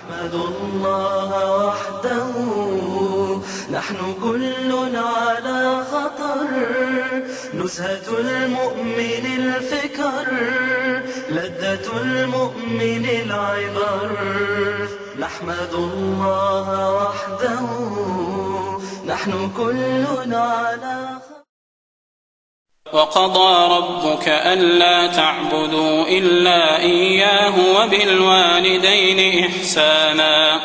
نحمد الله وحده نحن كل على خطر نزهة المؤمن الفكر لذة المؤمن العبر نحمد الله وحده نحن كل على خطر وقضى ربك ألا تعبدوا إلا إياه وبالوالدين إحسانا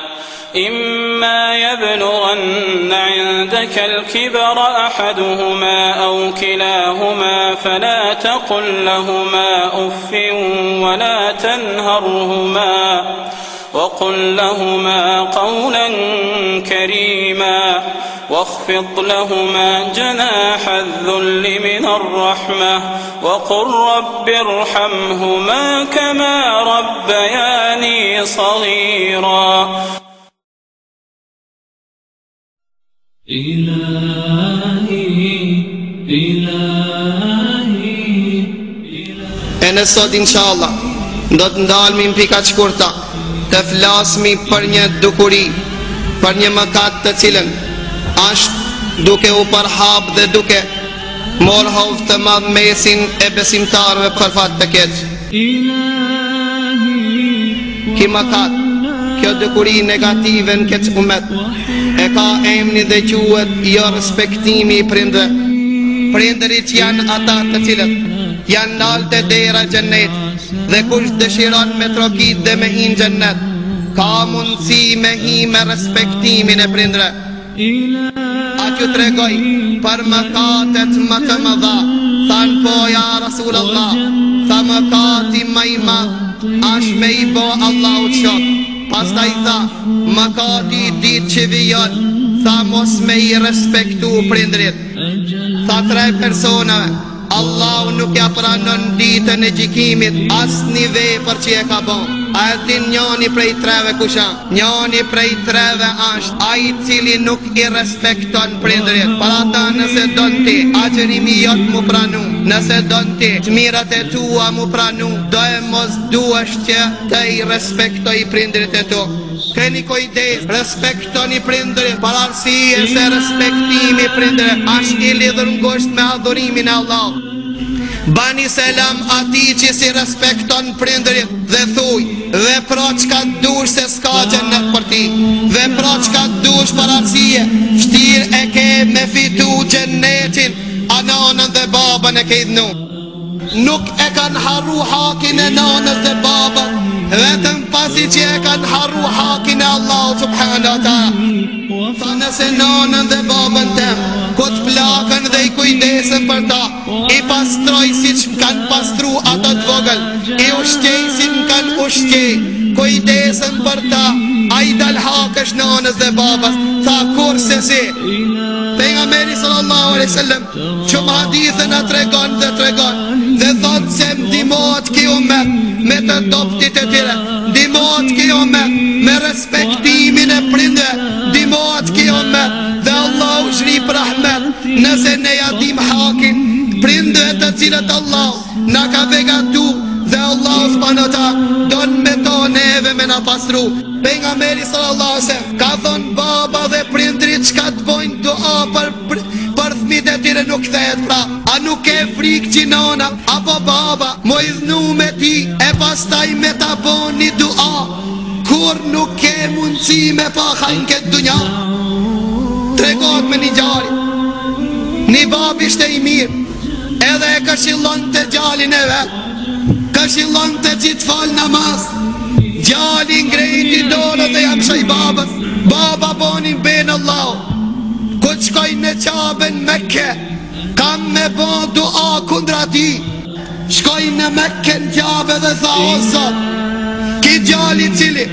إما يبلغن عندك الكبر أحدهما أو كلاهما فلا تقل لهما أف ولا تنهرهما وقل لهما قولا كريما واخفض لهما جناح الذل من الرحمة وقل رب ارحمهما كما ربياني صغيرا. E në sot inshallah do të ndalmi në pika shkurta të flasmi për një dukuri, për një mëkat të cilën është duke u përhap dhe duke mor hovë të madh mesin e besimtarëve për fat të keq. Ki mëkat, kjo dukuri negative në këtë umet e ka emni dhe quhet jo respektimi i prindërve. Prindërit janë ata të cilët janë nalë të dera xhennet dhe kush dëshiron me trokit dhe me hinë xhennet ka mundësi me hi me respektimin e prindërve. A që tregoj për mëkatet më të mëdha, thanë po ja Rasulallah, tha mëkati më i madh është me i bo Allahu të shok. Pastaj tha mëkati i ditë që vijon, tha mos me i respektu prindrit. Tha 3 personave Allahu nuk ja pranon ditën e gjykimit asnjë vepër që e ka bën. A e din njëri prej 3-ve kusha? Njëri prej 3-ve është ai i cili nuk i respekton prindërit. Për ata nëse don ti agjërimi jot mu pranu, nëse don ti të mirat e tua mu pranu, do e mos duash që të i respektoj prindërit e tu. Keni kujdes, respektoni prindërit, për arsye se respektimi prindërit është i lidhur ngushtë me adhurimin e Allahut. Bani selam ati që si respekton prindërit dhe thuj vepro çka dush se s'ka xhennet për ti, vepro çka dush për arsye vështirë e ke me fitu xhennetin, ananën dhe babën e ke idhnu. Nuk e kanë harru hakin e nanës dhe babës, vetëm pasi që e kanë harru hakin e Allahu subhanahu wa taala. Tha nëse nanën dhe babën tem, ku të plakën dhe i kujdesen për ta, i pastroj si që më kanë pastru ato të vogël, i ushqej si më kanë ushqej, kujdesen për ta, a i dal hakësh nanës dhe babës. Tha kur se si pejgamberi sallallahu alaihi wasallam shumë hadithe na tregon dhe thot se ndihmohet ki umet me të dobtit e tyre, ndihmohet ki umet me respektimin e prindërve, ndihmohet ki umet dhe Allahu shri për rahmet nëse ne ja dim hakin prindërve të cilët Allahu na ka begatu dhe Allahu subhanahu wa taala don me to neve me na pastru. Pejgamberi sallallahu alaihi wasallam ka thon baba dhe prindrit çka të bojnë dua për fëmijët e tyre nuk kthehet pra. A nuk e frikë që nona apo baba mo i dhnu me ti e pastaj me ta boni dua kur nuk ke mundësi me pa hajnë këtë dunja? Tregot me një gjari, një bab ishte i mirë edhe e këshillon të gjalin e vetë, këshillon të gjithë fal namaz. Gjali ngrejti dorë dhe jam shaj babës, baba boni ben Allah, ku të shkoj në Qabën Mekke, kam me bon dua kundra ti. Shkoj në Mekke në Qabë dhe tha o Zot, ki gjali cili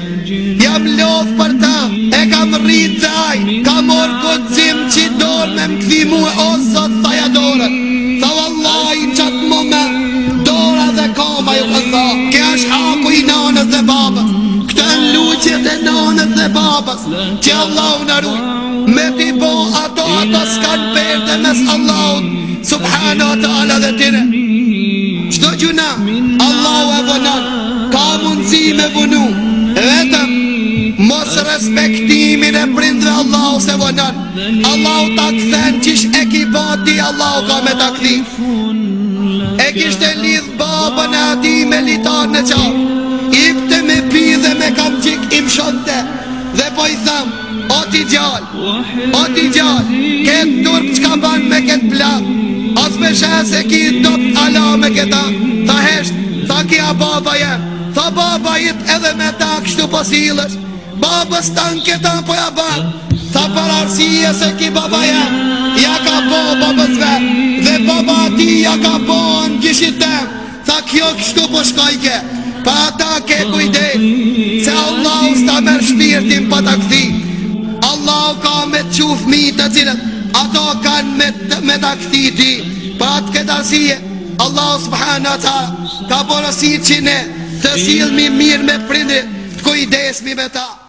jam lodh për ta, e kam rrit dhe aj, kam orë guxim që dorë me më këthi muë, o Zot thaja dorët. Tha wallahi në qatë moment dora dhe koma ju këtha, ke është haku i nanës dhe babës, këtë në luqjet e nanës dhe babës që Allahu në ruj, me ti bo ato s'kan perde mes Allahut subhanahu wa ta'ala dhe tine. Qdo gjuna Allahu e vënan, ka mundësi me vënu, vetëm respektimin e prindve Allahu se vonon. Allahu ta kthen qish e ki bati, Allahu ka me ta kthi. E kishte lidh babën e ati me litar në qarë, ipte me pi dhe me kam qik im shonte, dhe po i tham, o ti gjall, ketë turp qka ban me ketë plak, as me shese ki dopt ala me këta, tha hesht, tha kja baba jem, tha baba jit edhe me ta kështu posilës, babës tanë këta po ja ban, tha për arsije se ki baba jem, ja ka po babës vet, dhe baba ti ja ka po në gjishit tem, tha kjo kështu po shkojke, pa ata ke kujdes, se Allah s'ta merë shpirtin pa ta kthi. Allah ka me të quf mi të cilët, ato kanë me ta kthi ti, pa atë këtë arsije, Allah subhanahu wa taala ka porosit që ne të sillmi mirë me prindrit, të kujdesmi me ta.